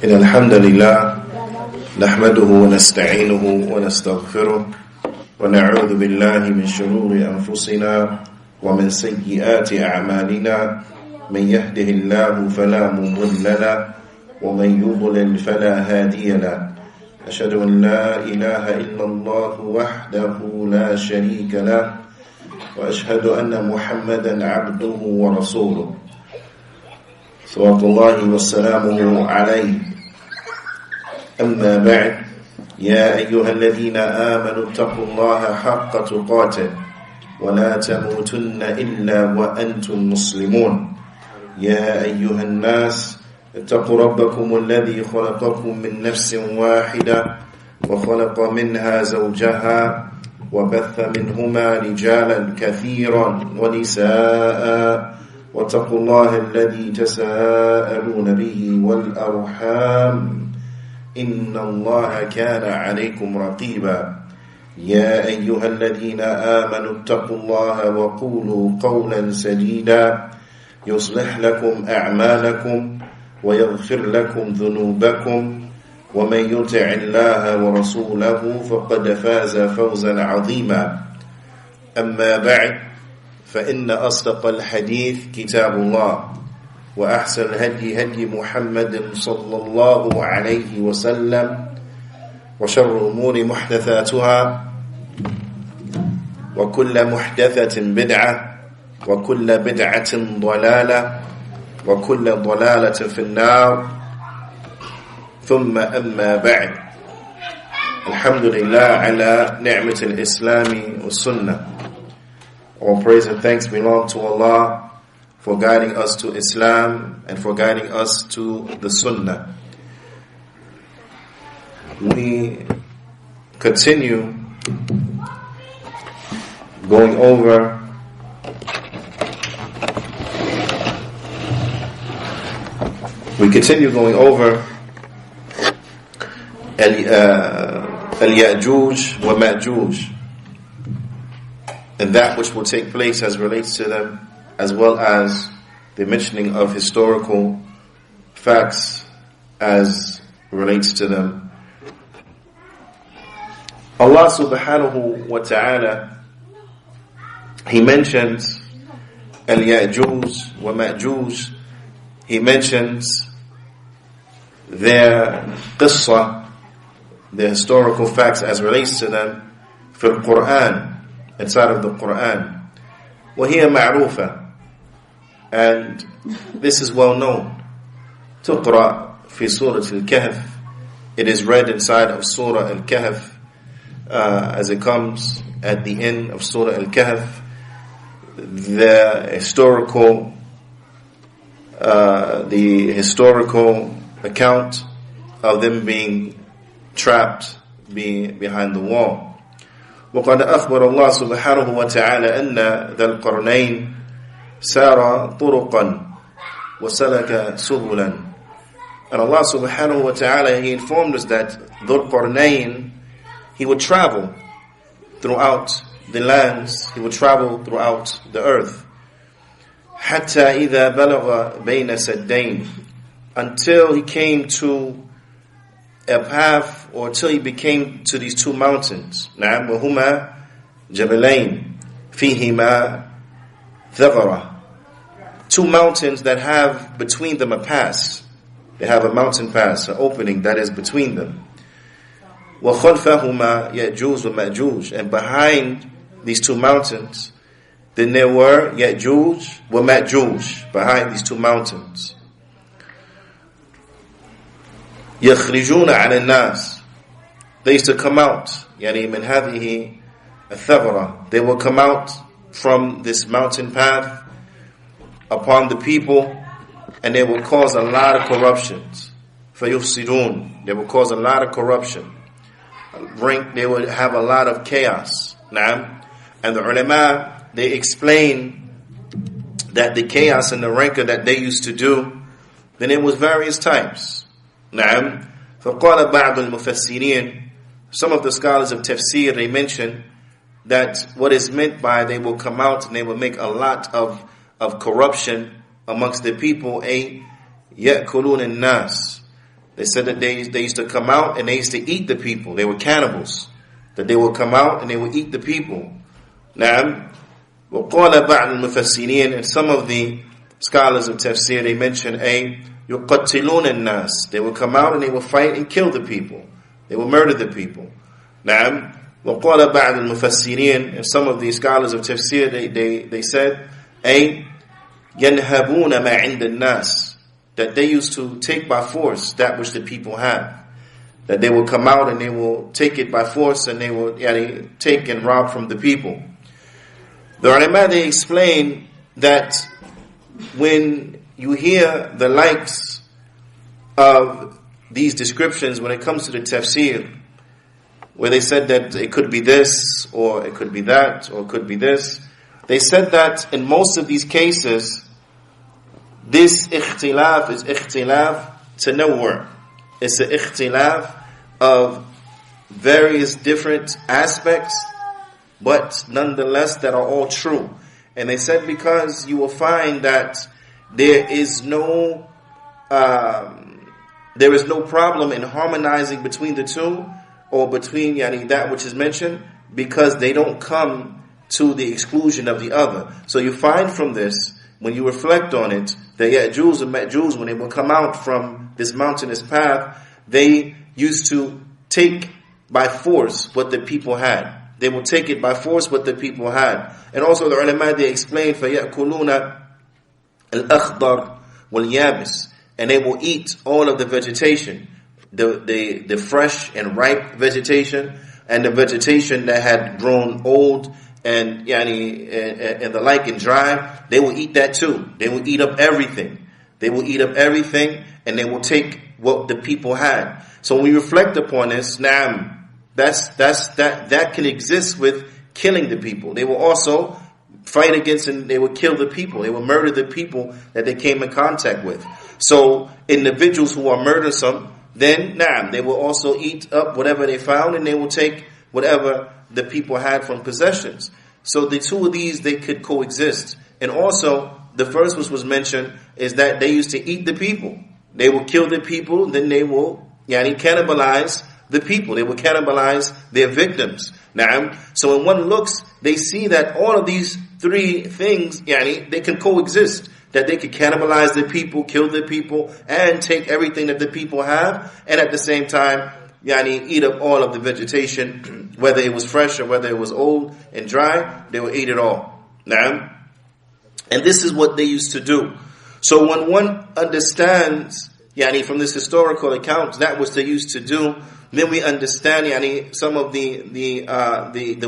إن الحمد لله نحمده ونستعينه ونستغفره ونعوذ بالله من شرور أنفسنا ومن سيئات أعمالنا من يهده الله فلا مضل له ومن يضلل فلا هادي له أشهد أن لا إله إلا الله وحده لا شريك له وأشهد أن محمدا عبده ورسوله صلوات الله وسلامه عليه أما بعد يا أيها الذين آمنوا اتقوا الله حق تقاته ولا تموتن إلا وأنتم مسلمون يا أيها الناس اتقوا ربكم الذي خلقكم من نفس واحدة وخلق منها زوجها وبث منهما رجالا كثيرا ونساء واتقوا الله الذي تساءلون به والأرحام إن الله كان عليكم رقيبا يا أيها الذين آمنوا اتقوا الله وقولوا قولا سديدا يصلح لكم أعمالكم ويغفر لكم ذنوبكم ومن يطع الله ورسوله فقد فاز فوزا عظيما أما بعد فإن أصدق الحديث كتاب الله وأحسن الهدي هدي محمد صلى الله عليه وسلم وشر الأمور محدثاتها وكل محدثة بدعة وكل بدعة ضلالة وكل ضلالة في النار ثم أما بعد الحمد لله على نعمة الإسلام والسنة. All praise and thanks belong to Allah for guiding us to Islam and for guiding us to the Sunnah. We continue going over Al-Ya'juj wa Ma'juj and that which will take place as relates to them, as well as the mentioning of historical facts as relates to them. Allah subhanahu wa ta'ala, He mentions Al-Ya'juj wa Ma'juj. He mentions their qissa, their historical facts as relates to them, fil Quran, inside of the Quran. وَهِيَ مَعْرُوفَةٌ, and this is well known. تُقْرَأ فِي سُورَةِ الْكَهْفِ, it is read inside of Surah Al-Kahf, as it comes at the end of Surah Al-Kahf, the historical account of them being trapped behind the wall. وقد أخبر الله سبحانه وتعالى أن ذا القرنين سار طرقا وسلك سبلا. And Allah subhanahu wa ta'ala, He informed us that Dhul Qarnayn, he would travel throughout the lands, he would travel throughout the earth. حتى إذا بلغ بين سدين, until he came to a path, or till he became to these two mountains. نعم وهما جبلين فيهما ثغرة, two mountains that have between them a pass. They have a mountain pass, an opening that is between them. وخلفهما يأجوج ومأجوج, and behind these two mountains then there were Ya'juj wa Ma'juj behind these two mountains. يخرجون على الناس, they used to come out, يعني من هذه الثغرة, they will come out from this mountain path upon the people, and they will cause a lot of corruptions. فيفسدون, they will cause a lot of corruption. They will have a lot of chaos. نعم. And the ulama, they explain that the chaos and the rancor that they used to do, then it was various types. نعم. فقال بعض المفسرين, some of the scholars of tafsir, they mention that what is meant by they will come out and they will make a lot of corruption amongst the people, يأكلون الناس, They said that they used to come out and they used to eat the people. They were cannibals. That they would come out and they would eat the people. Now, وَقَالَ بَعْضُ الْمُفَسِّرِينَ, and some of the scholars of tafsir, they mention يُقَتِّلُونَ النَّاسِ. They would come out and they would fight and kill the people. They would murder the people. Now, وَقَالَ بَعْضُ الْمُفَسِّرِينَ, and some of the scholars of tafsir, they said يَنْهَبُونَ مَا عِنْدَ النَّاسِ, that they used to take by force that which the people have. That they will come out and they will take it by force and they will take and rob from the people. The ulama, they explain that when you hear the likes of these descriptions when it comes to the tafsir, where they said that it could be this, or it could be that, or it could be this, they said that in most of these cases, this ikhtilaf is ikhtilaf tanawwur. It's an ikhtilaf of various different aspects, but nonetheless that are all true. And they said because you will find that there is no problem in harmonizing between the two, or between that which is mentioned, because they don't come to the exclusion of the other. So you find from this, when you reflect on it, that Ya'juj and Ma'juj, when they will come out from this mountainous path, they used to take by force what the people had. They will take it by force what the people had. And also the ulama, they explain, فَيَأْكُلُونَ الْأَخْضَرِ وَالْيَابِسِ, and they will eat all of the vegetation, the fresh and ripe vegetation, and the vegetation that had grown old and the like and dry. They will eat that too. They will eat up everything. They will eat up everything, and they will take what the people had. So when we reflect upon this, that can exist with killing the people. They will also fight against and they will kill the people. They will murder the people that they came in contact with. So individuals who are murdersome, then they will also eat up whatever they found, and they will take whatever the people had from possessions. So the two of these, they could coexist. And also, the first which was mentioned is that they used to eat the people. They will kill the people, then they will cannibalize the people. They will cannibalize their victims. So when one looks, they see that all of these three things, they can coexist. That they could cannibalize the people, kill the people, and take everything that the people have, and at the same time, eat up all of the vegetation, whether it was fresh or whether it was old and dry, they will eat it all. And this is what they used to do. So when one understands, from this historical account, that was they used to do, then we understand, some of the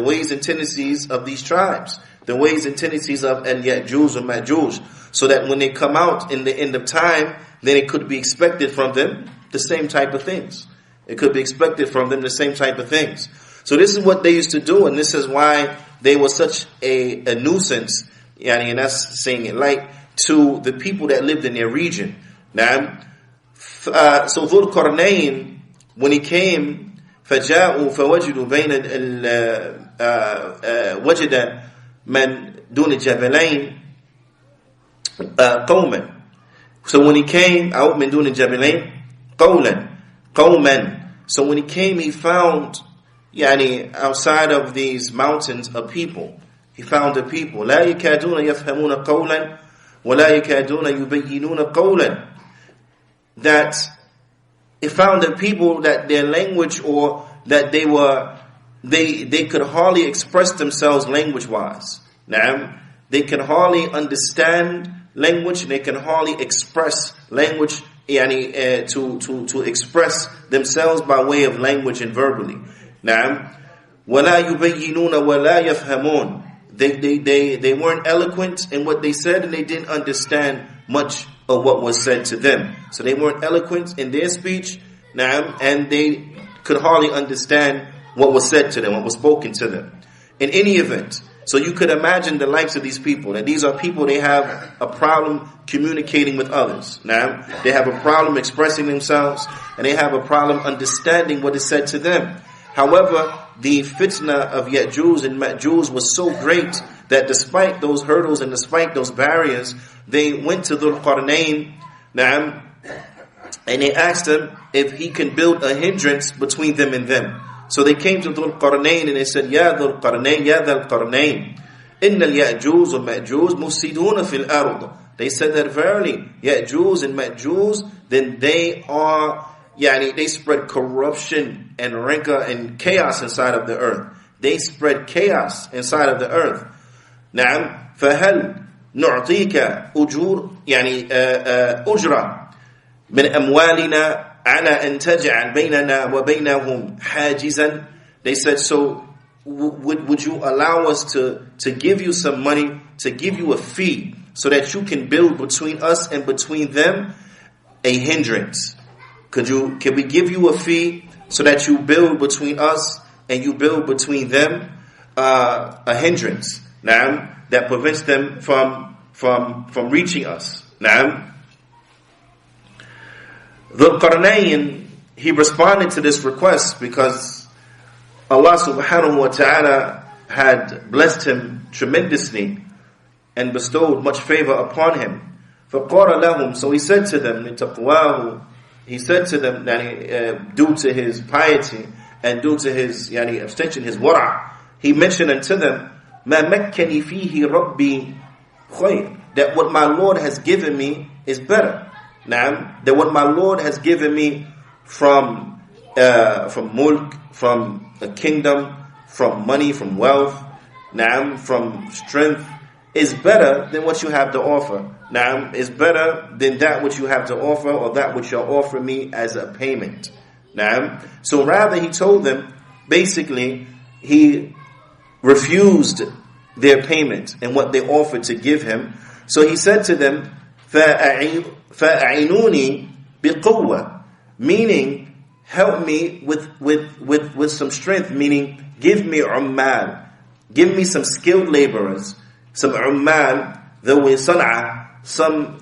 ways and tendencies of these tribes, the ways and tendencies of Ya'juj and Ma'juj, so that when they come out in the end of time, then it could be expected from them the same type of things. It could be expected from them the same type of things. So this is what they used to do, and this is why they were such a nuisance, and that's saying it like, to the people that lived in their region. So Dhul Qarnayn, when he came, فَجَاءُوا فَوَجِدُوا بَيْنَ وَجِدَ مَنْ دُونِ الْجَبَلَيْنِ قَوْمًا. So when he came, out مِنْ دُونِ الْجَبَلَيْنِ قَوْمًا. So when he came, he found, outside of these mountains, a people. He found a people. لَا يَكَادُونَ يَفْهَمُونَ قَوْلًا وَلَا يَكَادُونَ يُبَيِّنُونَ قَوْلًا. That he found a people that their language, or that they could hardly express themselves language-wise. They can hardly understand language, and they can hardly express language, to express themselves by way of language and verbally. وَلَا يُبَيِّنُونَ وَلَا يَفْهَمُونَ. They weren't eloquent in what they said, and they didn't understand much of what was said to them. So they weren't eloquent in their speech, and they could hardly understand what was said to them, what was spoken to them. In any event, so you could imagine the likes of these people. That these are people, they have a problem communicating with others. They have a problem expressing themselves, and they have a problem understanding what is said to them. However, the fitna of Ya'juj and Ma'juj was so great that despite those hurdles and despite those barriers, they went to Dhul Qarnayn, And they asked him if he can build a hindrance between them and them. So they came to Dhul Qarnayn and they said, Ya Dhul Qarnayn, Ya Dhul Qarnayn, Inna al-Ya'juz wa Ma'juz mufsiduna fil ard. They said that verily, Ya'juz and Ma'juz, then they are, they spread corruption and rancor and chaos inside of the earth. They spread chaos inside of the earth. Na'am, فهل نعطيك أجور أجرة من أموالنا على أن تجعل بيننا وبينهم حاجزا. They said, so would you allow us to give you some money, to give you a fee, so that you can build between us and between them a hindrance? Can we give you a fee so that you build between us and you build between them a hindrance, na'am, that prevents them from reaching us? Na'am. Dhul Qarnayn, he responded to this request because Allah subhanahu wa ta'ala had blessed him tremendously and bestowed much favor upon him. فَقَالَ لَهُمْ, so he said to them, لِتَقْوَاهُ, he said to them, due to his piety and due to his abstention, his wara', he mentioned unto them, مَا مَكَّنِي فِيهِ رَبِّي خَيْرٌ, that what my Lord has given me is better. Naam, that what my Lord has given me from mulk, from a kingdom, from money, from wealth, naam, from strength, is better than what you have to offer. Naam, is better than that which you have to offer, or that which you're offering me as a payment. Naam. So rather, he told them, basically, he refused their payment and what they offered to give him. So he said to them, فَأَعِنُونِي بِقُوَّةٍ, meaning, help me with some strength, meaning, give me ummal, give me some skilled laborers, some ummal, dhawi san'a, some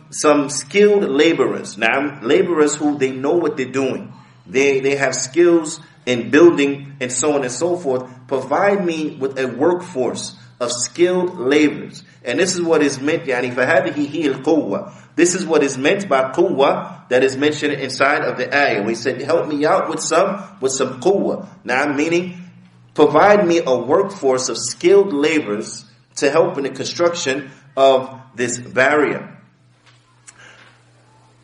skilled laborers. Now, laborers who they know what they're doing. They have skills in building and so on and so forth. Provide me with a workforce of skilled laborers. And this is what is meant, فَهَذِهِ هِيَ الْقُوَّةِ. This is what is meant by quwwah that is mentioned inside of the ayah. We said, help me out with some quwwah. Now, meaning, provide me a workforce of skilled laborers to help in the construction of this barrier.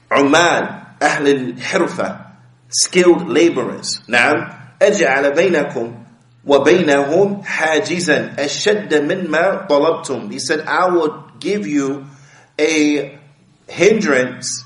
Umal, ahl al-hirfa, skilled laborers. Now, أَجْعَلَ بَيْنَكُمْ وَبَيْنَهُمْ حَاجِزًا أَشَدَّ مِنْمَا طَلَبْتُمْ. He said, I will give you a hindrance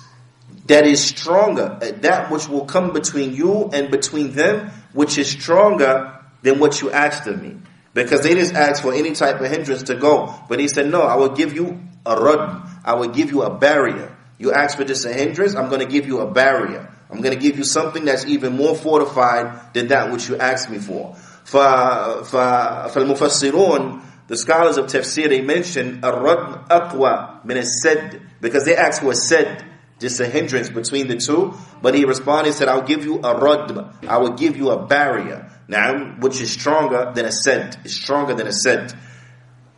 that is stronger, that which will come between you and between them, which is stronger than what you asked of me. Because they didn't ask for any type of hindrance to go. But he said, no, I will give you a radm. I will give you a barrier. You asked for just a hindrance, I'm going to give you a barrier. I'm going to give you something that's even more fortified than that which you asked me for. فالمفسرون, the scholars of tafsir, they mention الردم أقوى من السد, because they asked for a sed, just a hindrance between the two. But he responded and said, I'll give you a radm, I will give you a barrier, now, which is stronger than a sed, is stronger than a sed.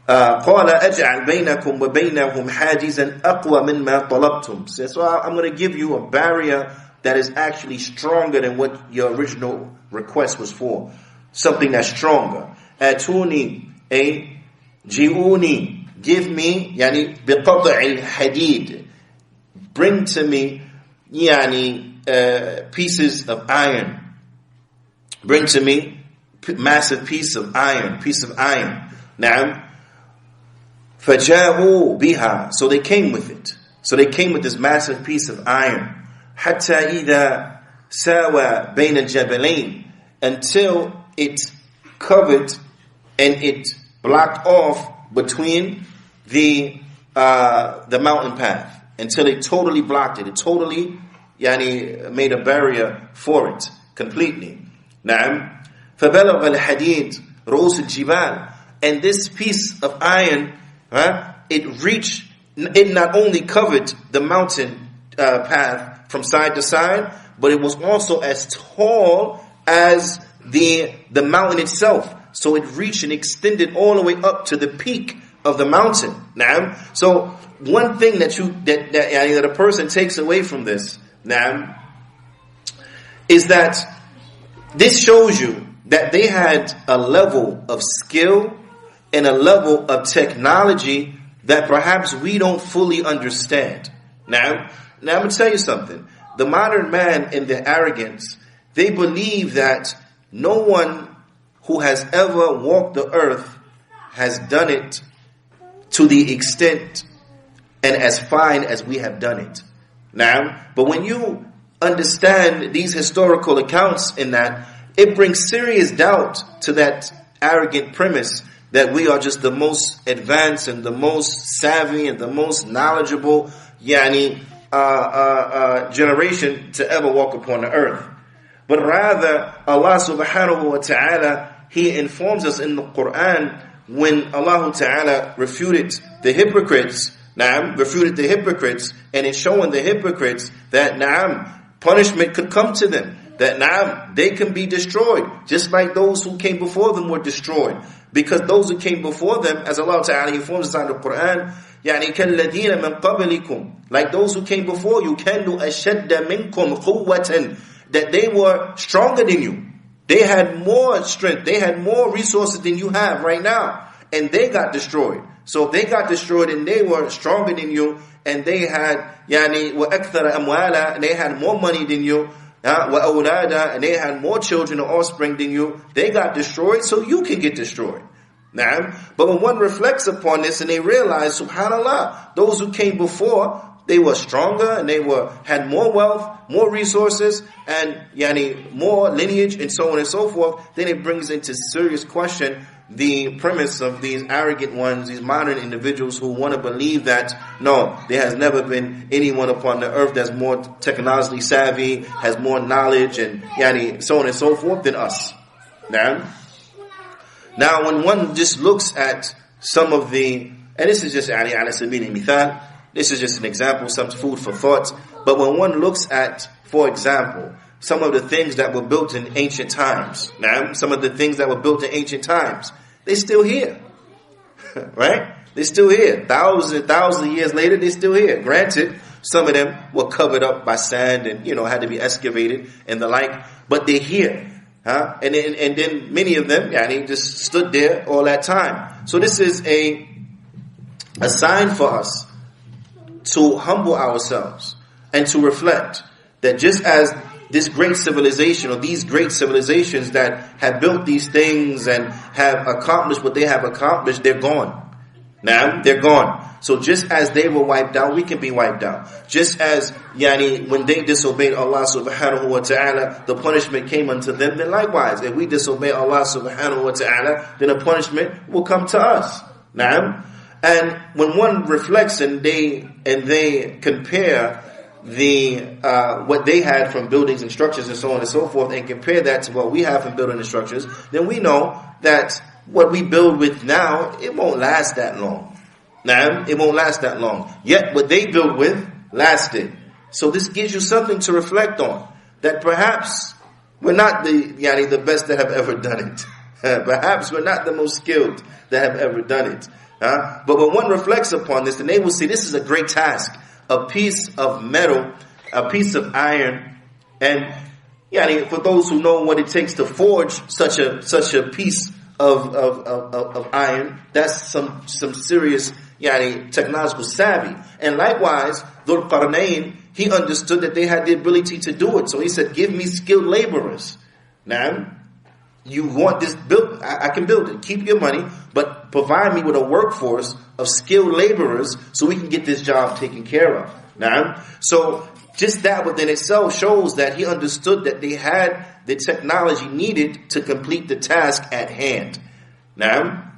قال أجعل بينكم وبينهم حاجزا أقوى مما طلبتم. So I'm going to give you a barrier that is actually stronger than what your original request was for. Something that's stronger. Atuni, ji'uni, give me, biqad'i al-hadid, bring to me, pieces of iron. Bring to me massive piece of iron. Na'am. فَجَاءُوا بِهَا, so they came with it. So they came with this massive piece of iron. حَتَّى إِذَا سَاوَى بَيْنَ الْجَبَلَيْنِ, until it covered and it blocked off between the mountain path, until it totally blocked it. It totally made a barrier for it completely. نعم. فبلغ الحديد رؤوس الجبال, and this piece of iron, it not only covered the mountain path from side to side, but it was also as tall as the mountain itself. So it reached and extended all the way up to the peak of the mountain. Naam. So one thing that a person takes away from this, naam, is that this shows you that they had a level of skill and a level of technology that perhaps we don't fully understand. Now I'm going to tell you something. The modern man in their arrogance, they believe that no one who has ever walked the earth has done it to the extent and as fine as we have done it. Now, but when you understand these historical accounts in that, it brings serious doubt to that arrogant premise that we are just the most advanced and the most savvy and the most knowledgeable generation to ever walk upon the earth. But rather, Allah subhanahu wa ta'ala, He informs us in the Quran when Allah ta'ala refuted the hypocrites, and it's showing the hypocrites that punishment could come to them, that they can be destroyed, just like those who came before them were destroyed. Because those who came before them, as Allah ta'ala informs us in the Quran, كَالَّذِينَ مِنْ قَبْلِكُمْ, like those who came before you, كَانُوا أَشَدَّ مِنْكُمْ قُوَّةً, that they were stronger than you. They had more strength, they had more resources than you have right now, and they got destroyed. So if they got destroyed and they were stronger than you, and they had وَأَكْثَرَ أَمْوَالًا, and they had more money than you, وَأَوْلَادًا, and they had more children or offspring than you, they got destroyed, so you can get destroyed. But when one reflects upon this and they realize, subhanallah, those who came before, they were stronger and they had more wealth, more resources, and more lineage, and so on and so forth, then it brings into serious question the premise of these arrogant ones, these modern individuals who want to believe that, no, there has never been anyone upon the earth that's more technologically savvy, has more knowledge, and so on and so forth than us. Now, when one just looks at some of the, and this is just ala sabili mithal, this is just an example, some food for thought, but when one looks at, for example, some of the things that were built in ancient times, they're still here. Right? They're still here. Thousands of years later, they're still here. Granted, some of them were covered up by sand and, had to be excavated and the like, but they're here. And then many of them, just stood there all that time. So this is a sign for us to humble ourselves and to reflect that just as this great civilization, or these great civilizations that have built these things and have accomplished what they have accomplished, they're gone. Now, they're gone. So just as they were wiped out, we can be wiped out. Just as, when they disobeyed Allah subhanahu wa ta'ala, the punishment came unto them, then likewise, if we disobey Allah subhanahu wa ta'ala, then a punishment will come to us. Now, and when one reflects and they compare what they had from buildings and structures and so on and so forth, and compare that to what we have from building and structures, then we know that what we build with now, it won't last that long. It won't last that long. Yet what they built with lasted. So this gives you something to reflect on. That perhaps we're not the best that have ever done it. Perhaps we're not the most skilled that have ever done it. But when one reflects upon this, then they will see this is a great task. A piece of metal, a piece of iron, and for those who know what it takes to forge such a piece of iron, that's some serious technological savvy. And likewise, Dhul Qarnayn, he understood that they had the ability to do it. So he said, give me skilled laborers. Now, you want this built, I can build it. Keep your money, but provide me with a workforce of skilled laborers so we can get this job taken care of. Now, so just that within itself shows that he understood that they had the technology needed to complete the task at hand. Now,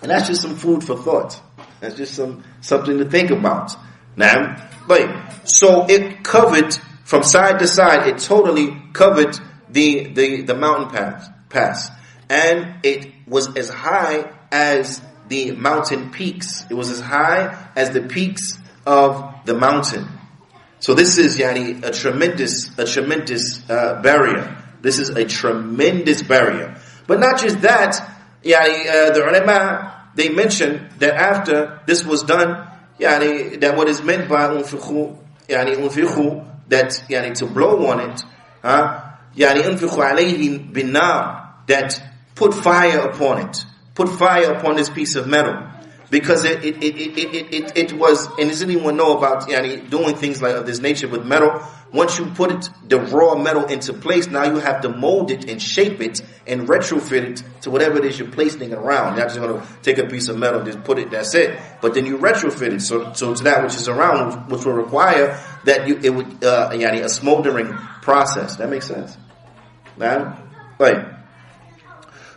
and that's just some food for thought. That's just something to think about. Now, but so it covered from side to side. It totally covered the mountain pass, and it was as high as the mountain peaks. It was as high as the peaks of the mountain. So this is a tremendous barrier. This is a tremendous barrier. But not just that, the ulama, they mentioned that after this was done, that what is meant by unfiqhu, that to blow on it, يعني انفخ عليه بالنار, that put fire upon it. Put fire upon this piece of metal. Because it was, and does anyone know about doing things like of this nature with metal? Once you put it, the raw metal into place, now you have to mold it and shape it and retrofit it to whatever it is you're placing it around. You're not just going to take a piece of metal, just put it, that's it. But then you retrofit it so to that which is around, which will require that it would a smoldering process. That makes sense? Now, right.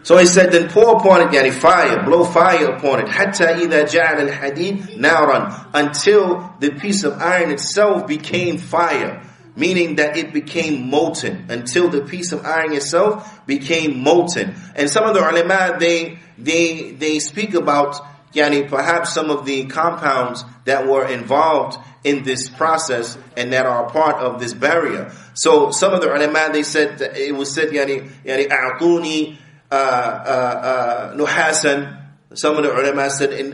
So he said, then pour upon it, fire, blow fire upon it, حَتَّى إِذَا جَعَلَ الْحَدِيدِ نَارًا, until the piece of iron itself became fire, meaning that it became molten, until the piece of iron itself became molten. And some of the ulama, they speak about, perhaps some of the compounds that were involved in this process and that are a part of this barrier. So some of the ulama, they said, that it was said, أَعْطُونِي nuhasan. Some of the ulama said,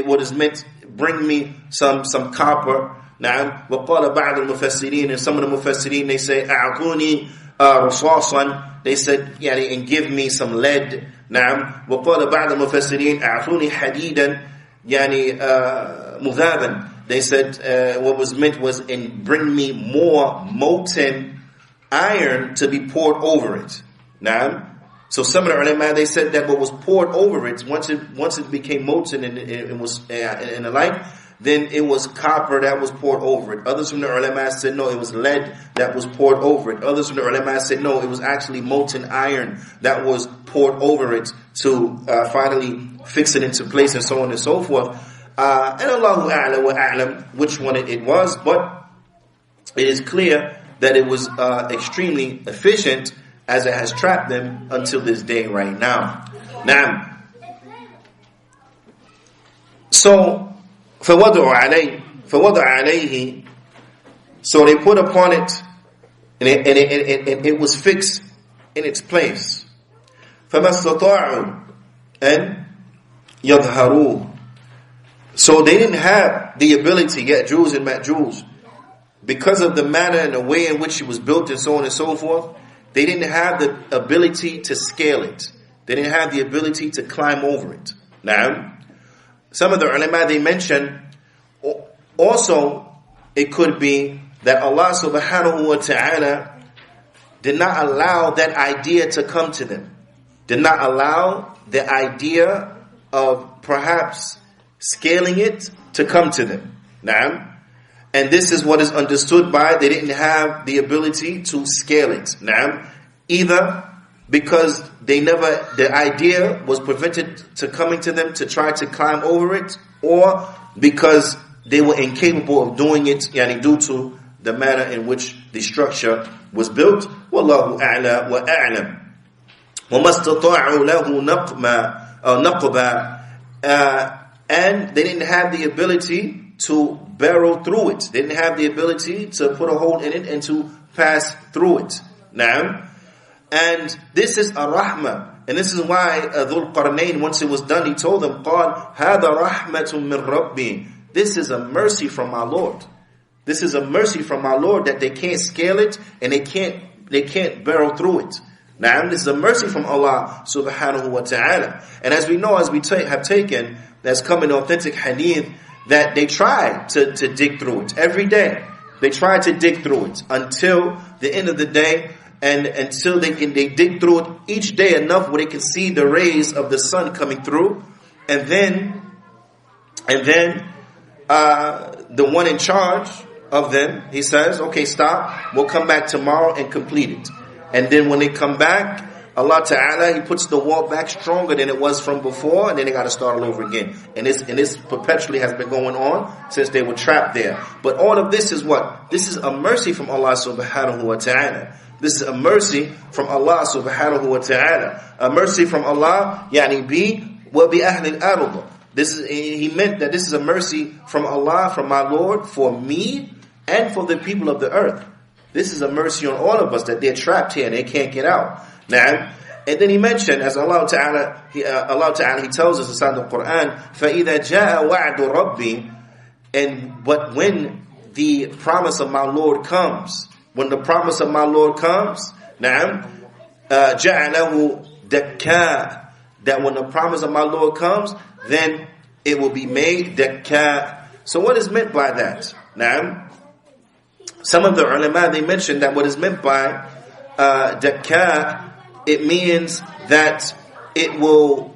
what is meant, bring me some copper. Na'am. وقال بعض المفسرين, and some of the mufassirin, they say أعطوني رصاصا, they said and give me some lead. نعم. وقال بعض المفسرين أعطوني حديدا مذابا, they said what was meant was, and bring me more molten iron to be poured over it. Na'am. So some of the ulama, they said that what was poured over it, once it became molten and it was and the like, then it was copper that was poured over it. Others from the ulama said no, it was lead that was poured over it. Others from the ulama said no, it was actually molten iron that was poured over it to finally fix it into place, and so on and so forth. And Allahu a'la wa a'lam which one it was, but it is clear that it was extremely efficient, as it has trapped them until this day right now. Now, so فَوَضَعَ عَلَيْهِ, so they put upon it, and it was fixed in its place. فَمَا اسْتَطَاعُوا أَنْ يَظْهَرُوهُ, so they didn't have the ability, Ya'juj and Ma'juj, because of the manner and the way in which it was built and so on and so forth. They didn't have the ability to scale it. They didn't have the ability to climb over it. Now, some of the ulama, they mention also it could be that Allah subhanahu wa ta'ala did not allow that idea to come to them. Did not allow the idea of perhaps scaling it to come to them. Now, and this is what is understood by they didn't have the ability to scale it. Now, either because the idea was prevented to coming to them to try to climb over it, or because they were incapable of doing it, due to the manner in which the structure was built. Wallahu a'la wa a'lam. وَمَا اسْتَطَاعُوا لَهُ نَقْبًا, and they didn't have the ability to barrel through it. They didn't have the ability to put a hole in it and to pass through it. Now, and this is a rahmah, and this is why Dhul Qarnayn, once it was done, he told them, قال هذا رحمة من ربي, this is a mercy from my Lord. This is a mercy from my Lord, that they can't scale it and they can't barrel through it. Now, this is a mercy from Allah subhanahu wa ta'ala. And as we know, as we have taken, that's come in authentic hadith, that they try to dig through it every day. They try to dig through it until the end of the day, and until they dig through it each day enough where they can see the rays of the sun coming through, and then the one in charge of them, he says, okay, stop, we'll come back tomorrow and complete it. And then when they come back, Allah Ta'ala, He puts the wall back stronger than it was from before, and then they got to start all over again. And this perpetually has been going on since they were trapped there. But all of this is what? This is a mercy from Allah Subhanahu wa Ta'ala. This is a mercy from Allah Subhanahu wa Ta'ala. A mercy from Allah, wa bi ahli al-ard. He meant that this is a mercy from Allah, from my Lord, for me and for the people of the earth. This is a mercy on all of us, that they're trapped here and they can't get out. Now, and then he mentioned, as Allah Ta'ala, He tells us inside the Quran, فَإِذَا جَاءَ وَعْدُ رَبِّي, but when the promise of my Lord comes, when the promise of my Lord comes, na'am, جَعَلَهُ دَكَّاء, that when the promise of my Lord comes, then it will be made dakka. So what is meant by that? Na'am, some of the ulama, they mentioned that what is meant by dakka, it means that it will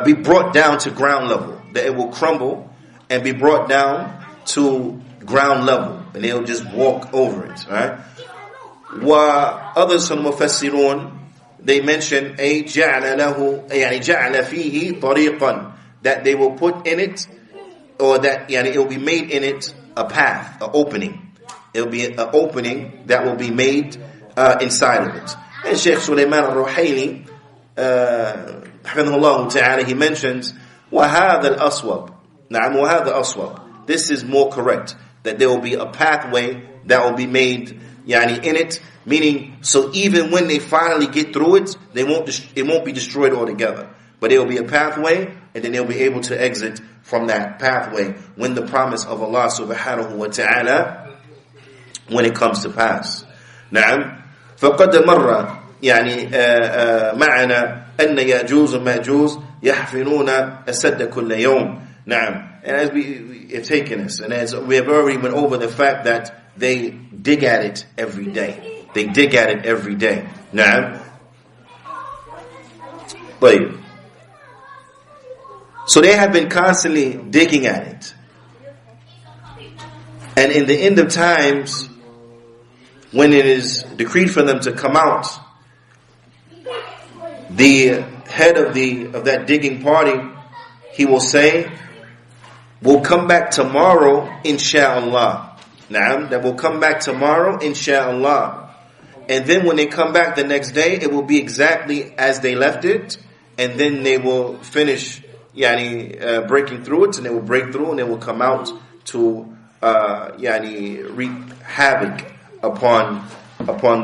be brought down to ground level, that it will crumble and be brought down to ground level, and they'll just walk over it, right? Wa others from Mufassirun, they mention جَعَلَ لَهُ يعني جَعَلَ فِيهِ طَرِيقًا, that they will put in it, or that it will be made in it a path, an opening. It will be an opening that will be made inside of it. And Shaykh Sulaiman al-Ruhaili, حفظه ta'ala, he mentions وَهَذَا الْأَصْوَبِ. نعم وَهَذَا أَصْوَبِ. This is more correct, that there will be a pathway that will be made in it, meaning, so even when they finally get through it, it won't be destroyed altogether. But there will be a pathway, and then they'll be able to exit from that pathway when the promise of Allah subhanahu wa ta'ala, when it comes to pass. نعم فقد مر معنا أن يأجوز ومأجوز يحفرون السد كل يوم. نعم. And as we have taken this, and as we have already went over the fact that they dig at it every day. They dig at it every day. نعم. But so they have been constantly digging at it. And in the end of times, when it is decreed for them to come out, the head of that digging party, he will say, we'll come back tomorrow, insha'Allah. Naam, that will come back tomorrow, insha'Allah. And then when they come back the next day, it will be exactly as they left it, and then they will finish breaking through it, and they will break through, and they will come out to wreak havoc upon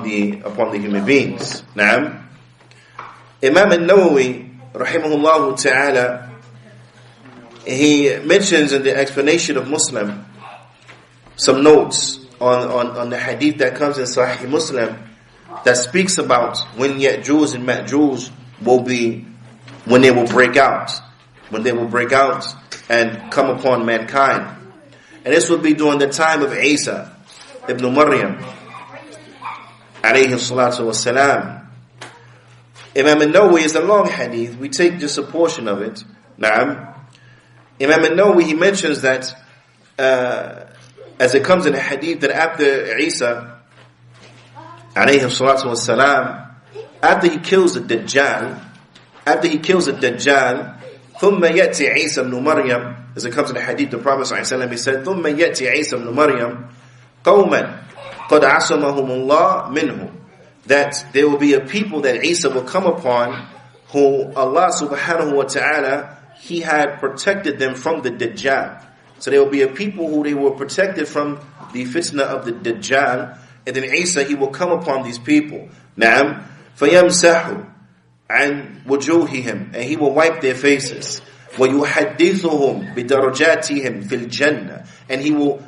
the human beings. Naam. Imam al-Nawawi, rahimahullah ta'ala, he mentions in the explanation of Muslim some notes on the hadith that comes in Sahih Muslim that speaks about when Ya'juj and Ma'juj when they will break out and come upon mankind. And this will be during the time of Isa ibn Maryam, alayhi salatu wassalam. Imam al-Nawawi is a long hadith. We take just a portion of it. Na'am. Imam al-Nawawi, he mentions that as it comes in the hadith, that after Isa alayhi salatu wassalam, after he kills the Dajjal, ثُمَّ يَأْتِي عِيسَى ibn Maryam, as it comes in the hadith, the Prophet ﷺ, he said, ثُمَّ يَأْتِي عِيسَى ibn Maryam قَوْمًا قَدْ عَصَمَهُمُ اللَّهُ مِنْهُ, that there will be a people that Isa will come upon who Allah subhanahu wa ta'ala, He had protected them from the Dajjal. So there will be a people who they were protected from the fitna of the Dajjal, and then Isa, he will come upon these people. Naam, فَيَمْسَحُ عَنْ وُجُوهِهِمْ, and he will wipe their faces. وَيُحَدِّثُهُمْ بِدَرَجَاتِهِمْ فِي الْجَنَّةِ, and he will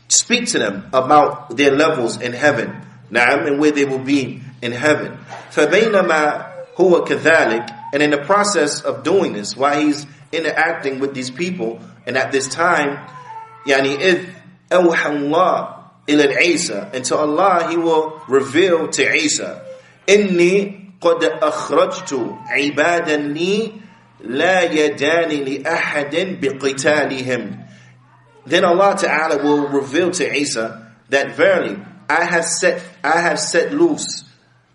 speak to them about their levels in heaven. Naam, and where they will be in heaven. فَبَيْنَمَا هُوَ كَذَلِكَ, and in the process of doing this, while he's interacting with these people, and at this time, إِذْ أَوْحَى اللَّهُ إِلَى الْعِيسَى, until Allah, He will reveal to Isa, إِنِّي قَدْ أَخْرَجْتُ عِبَادًا لِي لَا يَدَانِ لِأَحَدٍ بِقِتَالِهِمْ. Then Allah Ta'ala will reveal to Isa that verily, I have set loose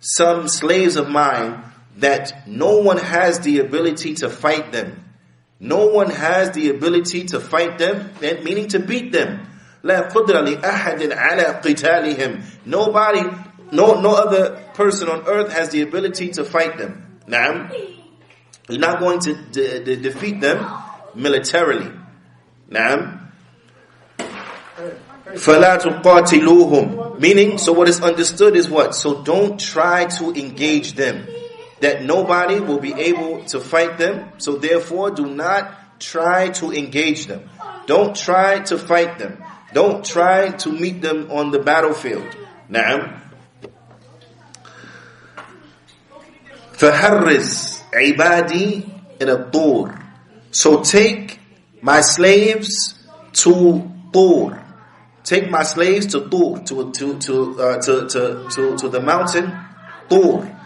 some slaves of mine that no one has the ability to fight them. No one has the ability to fight them, meaning to beat them. لا قدر لأحد على قتالهم. Nobody, no other person on earth has the ability to fight them. Naam. You're not going to defeat them militarily. Naam. فَلَا تُقَاتِلُوهُمْ, meaning, so what is understood is what? So don't try to engage them. That nobody will be able to fight them, so therefore do not try to engage them. Don't try to fight them. Don't try to meet them on the battlefield. Na'am. فَحَرِّزْ عِبَادِي إِلَى الطُّورِ. So take my slaves to Tur. Take my slaves to Tur, to the mountain Tur,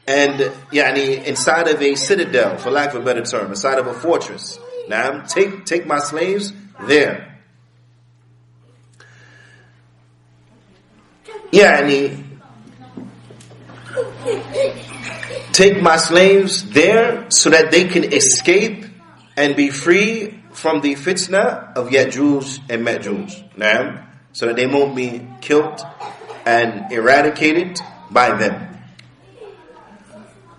and inside of a citadel, for lack of a better term, inside of a fortress. Now, take my slaves there. Take my slaves there so that they can escape and be free from the fitna of Ya'juj and Ma'juj. Now, so that they won't be killed and eradicated by them.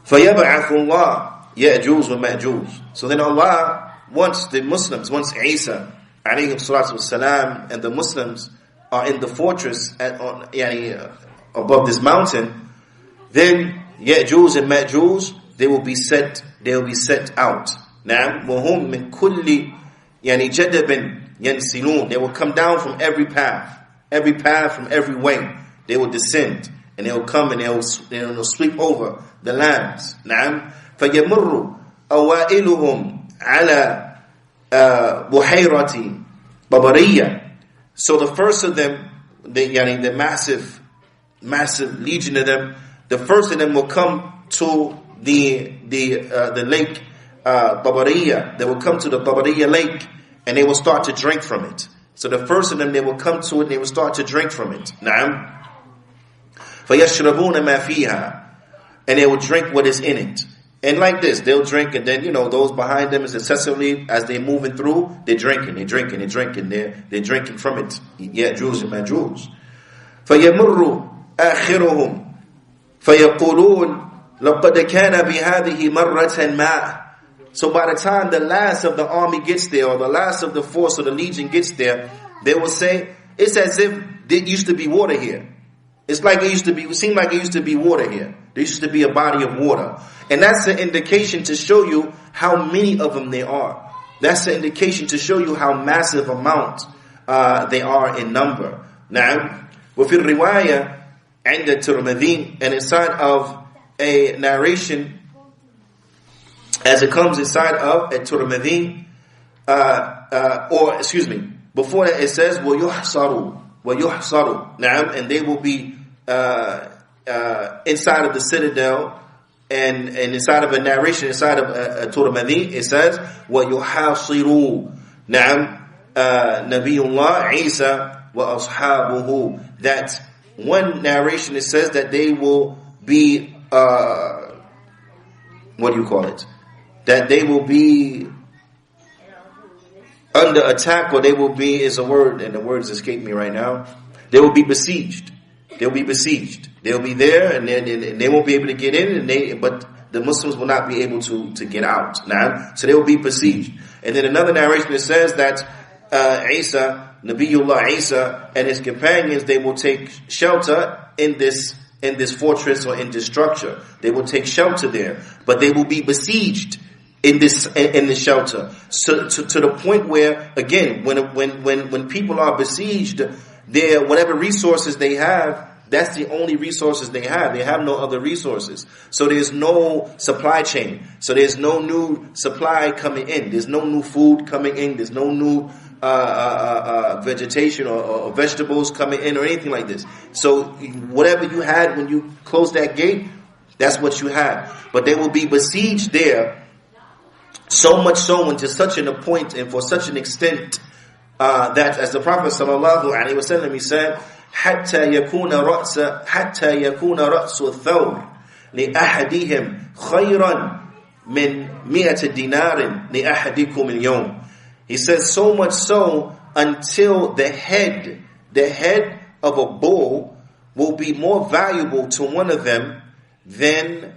فَيَبْعَثُ اللَّهُ يَأْجُوجُ وَمَأْجُوجُ. So then Allah wants the Muslims, once Isa alayhi salatu wassalam and the Muslims are in the fortress above this mountain, then Ya'juj and Ma'juj, they will be sent out. Now, وَهُمْ مِنْ كُلِّ جَدَبٍ يَنْسِلُونَ. They will come down from every path from every way. They will descend and they will come and they will sweep over the lands. نعم. فَيَمُرُّ أَوَائِلُهُمْ عَلَى بُحَيْرَةِ طَبَرِيَّةٍ. So the first of them, the massive legion of them, the first of them will come to the lake Tabariya. They will come to the Tabariya lake and they will start to drink from it. So the first of them, they will come to it and they will start to drink from it. Na'am. فَيَشْرَبُونَ مَا فِيهَا. And they will drink what is in it. And like this, they'll drink, and then, those behind them is excessively, as they're moving through, they're drinking. They're drinking from it. Ya'juj and Ma'juj. فَيَمُرُّ آخِرُهُمْ فَيَقُولُونَ لَقَدْ كَانَ بِهَذِهِ مَرَّةً مَا. So by the time the last of the army gets there, or the last of the force or the legion gets there, they will say, it's as if there used to be water here. It seemed like it used to be water here. There used to be a body of water. And that's an indication to show you how many of them there are. That's an indication to show you how massive amount they are in number. Now, وفي الرواية عند الترمذي, and inside of a narration, as it comes inside of a Tirmidhi, before that it says, وَيُحْصَرُوا, and they will be inside of the citadel, and inside of a narration, inside of a Tirmidhi, it says, وَيُحَاصِرُوا, Nabiyullah Isa wa ashabuhu. That one narration, it says that they will be, that they will be under attack, or they will be, is a word, and the words escape me right now. They will be besieged. They'll be besieged. They'll be there, and they won't be able to get in, but the Muslims will not be able to get out. So they will be besieged. And then another narration that says that Nabiullah Isa and his companions, they will take shelter in this fortress or in this structure. They will take shelter there, but they will be besieged in this shelter. So to the point where, again, when people are besieged, whatever resources they have, that's the only resources they have. They have no other resources. So there's no supply chain. So there's no new supply coming in. There's no new food coming in. There's no new vegetation or vegetables coming in or anything like this. So whatever you had when you closed that gate, that's what you had. But they will be besieged there, so much so, and to such a point and for such an extent that, as the Prophet ﷺ, he said, حتى يكون رأس الثور لأحدهم خيرا من 100 دينار لأحدكم اليوم. He says, so much so until the head of a bull will be more valuable to one of them than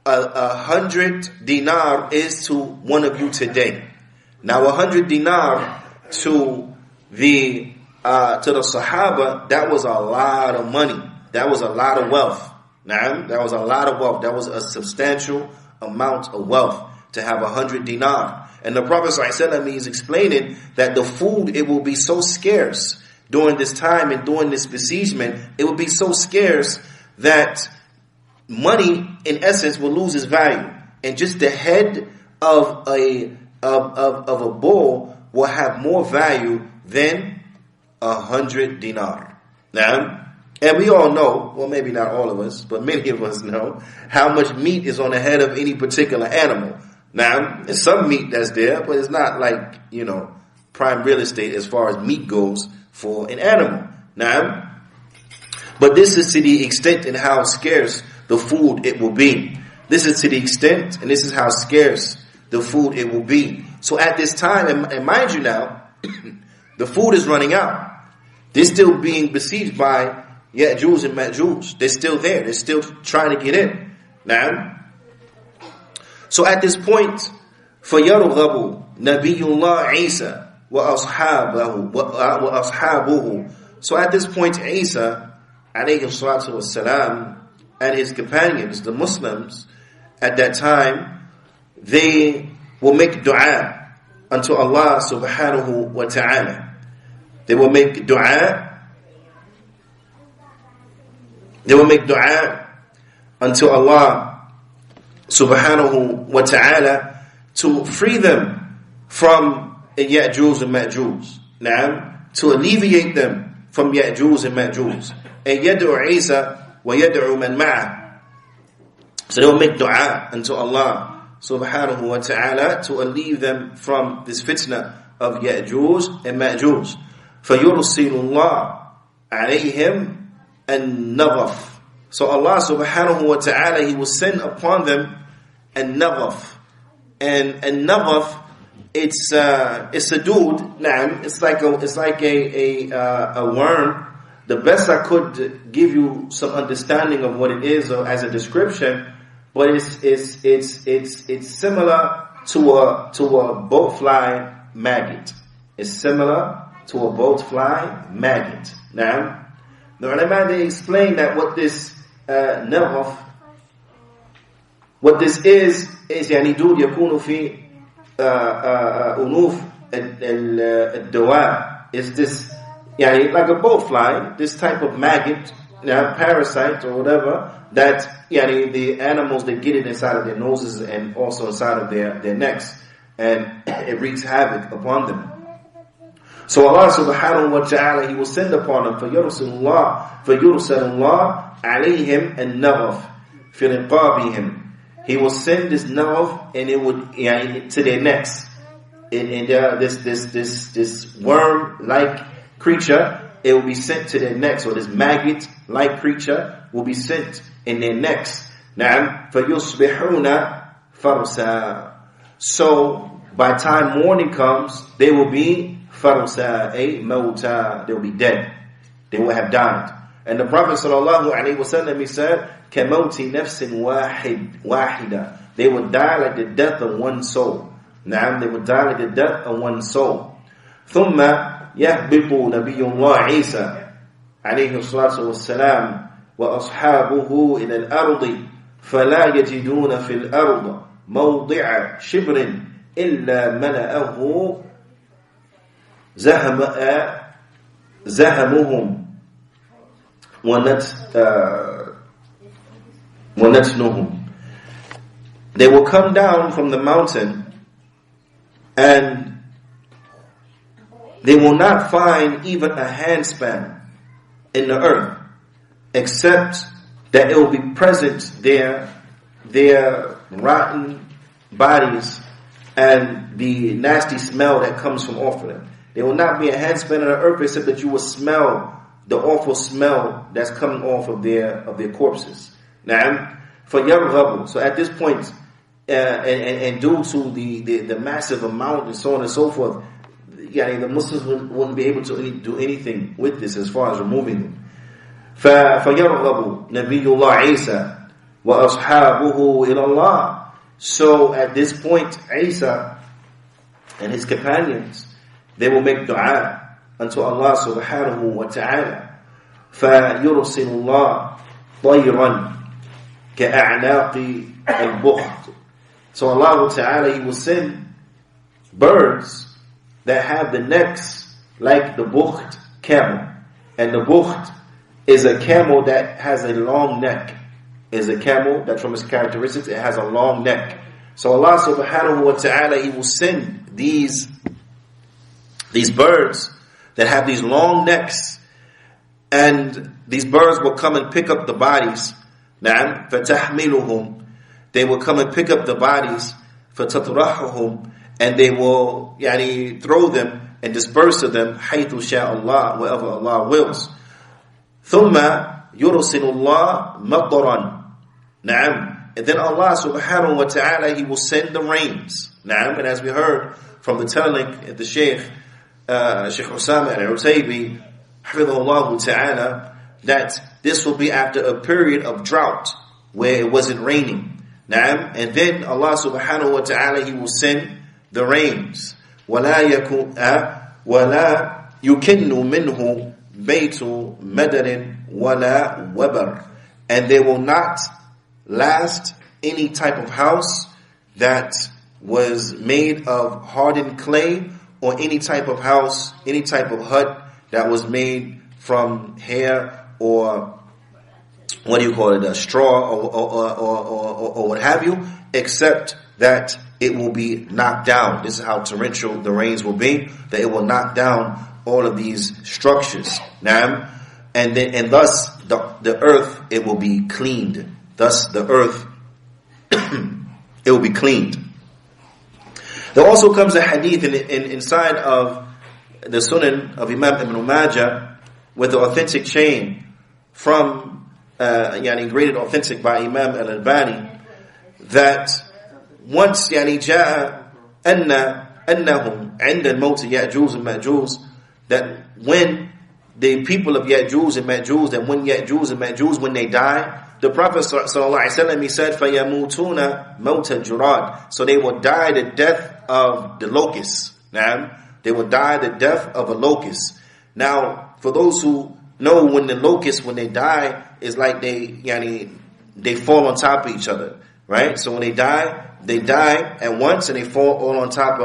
100 dinar is to one of you today. Now 100 dinar to the Sahaba, that was a lot of money. That was a lot of wealth. That was a lot of wealth. That was a substantial amount of wealth to have 100 dinar. And the Prophet ﷺ is explaining that the food, it will be so scarce during this time and during this besiegement, it would be so scarce that money, in essence, will lose its value. And just the head of a bull will have more value than 100 dinar. Now, and we all know, well, maybe not all of us, but many of us know how much meat is on the head of any particular animal. Now, there's some meat that's there, but it's not like, prime real estate as far as meat goes for an animal. Now, but this is to the extent in how scarce the food it will be. This is to the extent, and this is how scarce the food it will be. So at this time, and mind you now, the food is running out. They're still being besieged by Ya'juj and Ma'juj. They're still there. They're still trying to get in. Now, so at this point, فَيَرْغَبُ نَبِيُّ اللَّهِ عِيسَى وَأَصْحَابُهُ. So at this point, Isa, alayhi salatu wassalam, and his companions, the Muslims, at that time, they will make dua unto Allah subhanahu wa ta'ala. They will make dua. They will make dua unto Allah subhanahu wa ta'ala to free them from Ya'juj and Ma'juj. Now, to alleviate them from Ya'juj and Ma'juj. And yad'u Isa wa yad'u man ma'ah. So they will make dua unto Allah subhanahu wa ta'ala to alleviate them from this fitna of Ya'juj and Ma'juj. فَيُرْسِلُ اللَّهُ عَلَيْهِمْ النَّظَفِ. So Allah subhanahu wa ta'ala, He will send upon them an-nadhaf. And an-nadhaf, it's a dude, na'am, it's like a worm. The best I could give you some understanding of what it is as a description, but it's similar to a boatfly maggot. It's similar to a boatfly maggot. Now, the ulama, they explain that what this nadhaf, what this is يعني دود يكون في أنوف الدواء. Is this يعني like a boatfly, this type of maggot, parasite or whatever, that يعني the animals, they get it inside of their noses and also inside of their necks, and it wreaks havoc upon them. So Allah subhanahu wa ta'ala, He will send upon them فَيُرْسَلُ اللَّهُ عَلَيْهِمْ النَّظَفِ فِي رِقَابِهِمْ. He will send this nadhaf, and it would to their necks. And this worm-like creature, it will be sent to their necks, or this maggot-like creature will be sent in their necks. Now, فَيُصْبِحُونَ فَرْسًا. So by time morning comes, they will be farsa, mawta. They will be dead. They will have died. And the Prophet sallallahu alaihi wasallam, he said, كَمَوْتِ نَفْسٍ وَاحِدًا. They would die like the death of one soul. Naam, they would die like the death of one soul. ثُمَّ يَهْبِطُ نَبِيُّ اللَّهِ عِيسَى عليه الصلاة والسلام وأصحابه إلى الأرض فلا يجدون في الأرض موضع شبر إلا ملأه زهمهم وَنَتْنُهُمْ. They will come down from the mountain, and they will not find even a handspan in the earth, except that it will be present there, their rotten bodies and the nasty smell that comes from off of them. There will not be a handspan in the earth except that you will smell the awful smell that's coming off of their corpses. Now, for Yarghabu, so at this point, and due to the massive amount and so on and so forth, the Muslims wouldn't be able to do anything with this as far as removing them. فَيَرْغَبُ نَبِيُّ اللَّهِ عِيسَى وَأَصْحَابُهُ إِلَى اللَّهِ. So at this point, Isa and his companions, they will make dua unto Allah subhanahu wa ta'ala. فَيُرْسِلُ اللَّهِ طَيْرًا كَأَعْنَاقِ الْبُخْتِ. So Allah ta'ala, He will send birds that have the necks like the bukht, camel. And the bukht is a camel that has a long neck. Is a camel that from its characteristics, it has a long neck. So Allah subhanahu wa ta'ala, He will send these birds that have these long necks, and these birds will come and pick up the bodies. Na'am, فَتَحْمِلُهُمْ. They will come and pick up the bodies, فَتَطْرَحُهُمْ, and they will throw them and disperse of them, حَيْثُ شَاءَ اللَّهُ, wherever Allah wills. ثُمَّ يُرْسِلُ اللَّهُ مَطَرًا. Na'am. And then Allah subhanahu wa ta'ala, He will send the rains. Na'am. And as we heard from the telling of the Shaykh Usama al-Utaybi, hafidhahullah ta'ala, that this will be after a period of drought where it wasn't raining. Na'am. And then Allah subhanahu wa ta'ala, He will send the rains. وَلَا يُكِنُّ مِنْهُ بَيْتُ مَدَرٍ وَلَا وَبَرٍ. And they will not last any type of house that was made of hardened clay, or any type of house, any type of hut that was made from hair or a straw or what have you, except that it will be knocked down. This is how torrential the rains will be, that it will knock down all of these structures. Now, and thus the earth, it will be cleaned. Thus the earth, it will be cleaned. There also comes a hadith inside of the Sunan of Imam Ibn Majah with the authentic chain from graded authentic by Imam Al-Albani, that once جاء أنهم عند الموت يأجوز ومأجوز, that when the people of Ya'juj and Ma'juj, that when Ya'juj and Ma'juj, when they die, the Prophet ﷺ, he said, فَيَمُوتُونَ مَوْتَ الْجُرَادِ. So they will die the death of the locust. Now, they will die the death of a locust. Now, for those who know, when the locusts, when they die, it's like they fall on top of each other, right? So when they die at once, and they fall all on top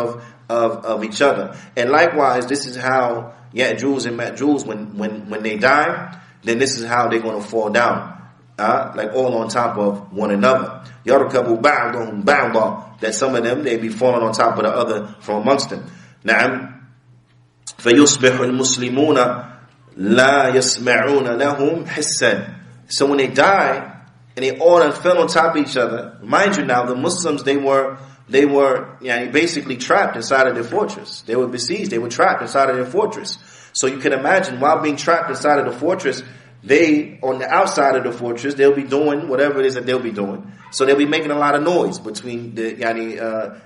of each other. And likewise, this is how Ya'juj and Ma'juj, when they die, then this is how they're going to fall down. Like all on top of one another. يَرْكَبُ بَعْضُهُمْ بَعْضًا. That some of them, they be falling on top of the other from amongst them. نعم. فَيُصْبِحُ الْمُسْلِمُونَ لَا يَسْمَعُونَ لَهُمْ حِسًّا. So when they die, and they all fell on top of each other, mind you now, the Muslims, they were basically trapped inside of their fortress. They were besieged, they were trapped inside of their fortress. So you can imagine, while being trapped inside of the fortress, they, on the outside of the fortress, they'll be doing whatever it is that they'll be doing. So they'll be making a lot of noise between the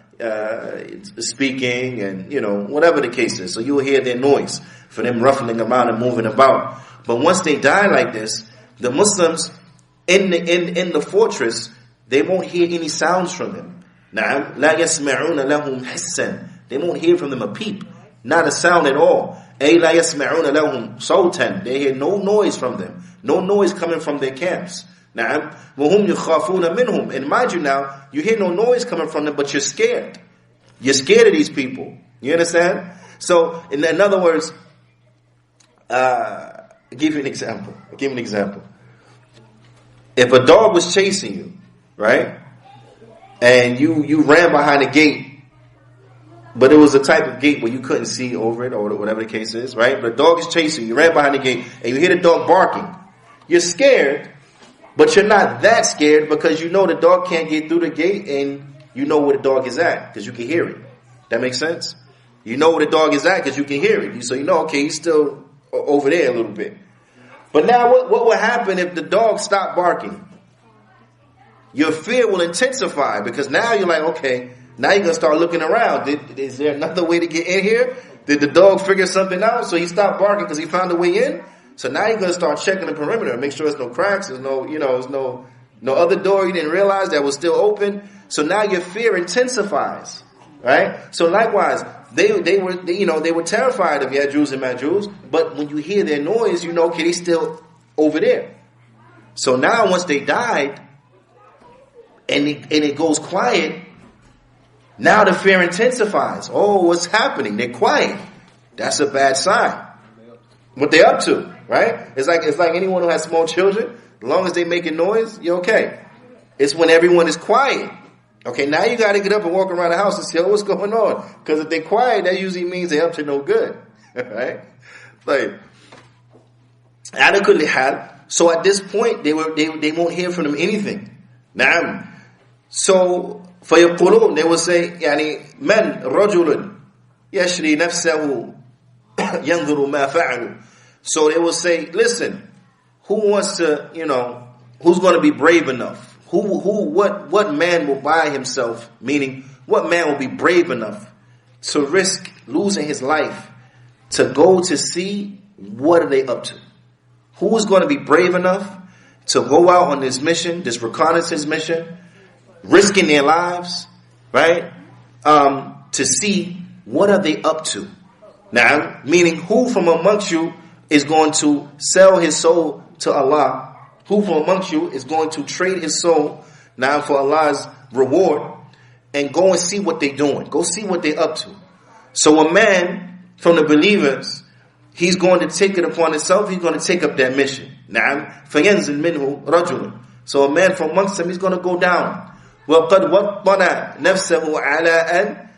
speaking and, whatever the case is. So you will hear their noise for them ruffling around and moving about. But once they die like this, the Muslims in the fortress, they won't hear any sounds from them. Na'am, la yasma'una lahum hissan. They won't hear from them a peep, not a sound at all. Ay la yasma'una lahum sawtan. They hear no noise from them, no noise coming from their camps. Na'am, wa hum yakhafuna minhum. And mind you now, you hear no noise coming from them, but you're scared. You're scared of these people. You understand? So, in other words, I'll give you an example. If a dog was chasing you, right, and you ran behind a gate, but it was a type of gate where you couldn't see over it, or whatever the case is, right? But a dog is chasing you, ran behind the gate, and you hear the dog barking. You're scared, but you're not that scared, because you know the dog can't get through the gate, and you know where the dog is at, because you can hear it. That makes sense? You know where the dog is at, because you can hear it. So you know, okay, he's still over there a little bit. But now what will happen if the dog stopped barking? Your fear will intensify, because now you're like, okay, now you're going to start looking around. Is there another way to get in here? Did the dog figure something out? So he stopped barking because he found a way in? So now you're going to start checking the perimeter, make sure there's no cracks, there's no other door you didn't realize that was still open. So now your fear intensifies, right? So likewise, they were terrified of Ya'juj and Ma'juj, but when you hear their noise, you know, okay, they still over there. So now once they died, and it goes quiet, now the fear intensifies. Oh, what's happening? They're quiet. That's a bad sign. what they up to, right? It's like anyone who has small children. As long as they making noise, you're okay. It's when everyone is quiet. Okay, now you got to get up and walk around the house and see what's going on. Because if they're quiet, that usually means they're up to no good, right? Like, adequately had. So at this point, they won't hear from them anything. Naam. So فيقولون, they will say, يعني من رجل يشري نفسه ينظر ما فعلوا. So they will say, listen, who wants to, who's going to be brave enough? What man will buy himself, meaning what man will be brave enough to risk losing his life to go to see what are they up to? Who is going to be brave enough to go out on this mission, this reconnaissance mission, risking their lives, right? To see what are they up to? Now, meaning who from amongst you is going to sell his soul to Allah? Who from amongst you is going to trade his soul now for Allah's reward and go and see what they're doing? Go see what they're up to. So a man from the believers, he's going to take it upon himself. He's going to take up that mission. Na'am, فَيَنْزِلْ مِنْهُ رَجُلٌ. So a man from amongst them, he's going to go down. وَقَدْ وَطَّنَ نَفْسَهُ عَلَىٰ أَنْ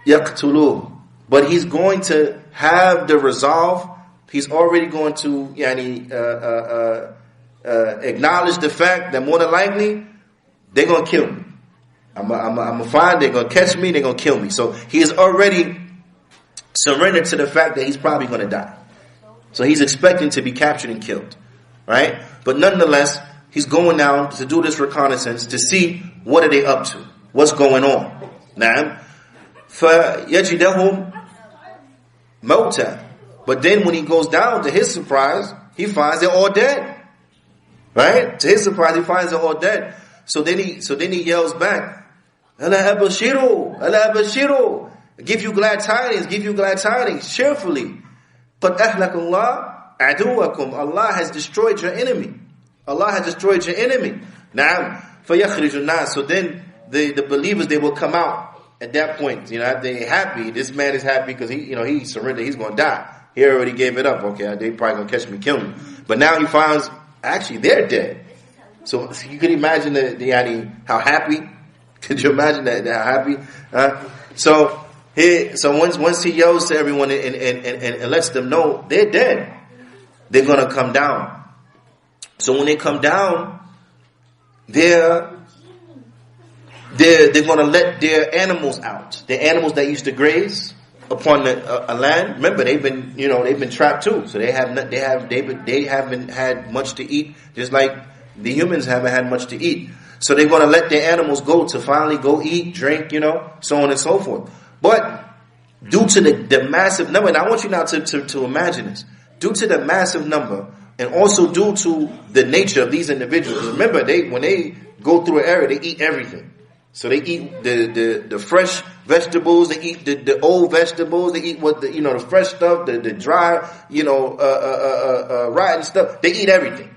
يَقْتُلُوهُ. But he's going to have the resolve. He's already going to acknowledge the fact that more than likely they're going to kill me. I'm going to find they're going to catch me. They're going to kill me. So he is already surrendered to the fact that he's probably going to die. So he's expecting to be captured and killed, right? But nonetheless, he's going down to do this reconnaissance to see what are they up to, what's going on. Now, فَيَجِدَهُمْ مَوْتًا. But then when he goes down, to his surprise, he finds they're all dead. Right? To his surprise, he finds they're all dead. So then he yells back, "Ala abashiru, ala abashiru." Give you glad tidings, cheerfully. But ahlakullah aduwakum. Allah has destroyed your enemy. Now, فَيَخْرِجُ النَّاسِ. So then the believers, they will come out at that point. They're happy. This man is happy because he surrendered. He's going to die. He already gave it up. Okay, they probably going to catch me, kill me. But now he finds, actually, they're dead. So you can imagine how happy. Could you imagine that how happy? So once he yells to everyone and lets them know they're dead, they're going to come down. So when they come down, they're going to let their animals out. The animals that used to graze upon a land. Remember, they've been trapped too. So they haven't had much to eat, just like the humans haven't had much to eat. So they're going to let their animals go to finally go eat, drink, so on and so forth. But due to the massive number, and I want you now to imagine this, due to the massive number, and also due to the nature of these individuals. Remember, when they go through an area, they eat everything. So they eat the fresh vegetables, they eat the old vegetables, they eat the fresh stuff, the dry, rotten stuff. They eat everything,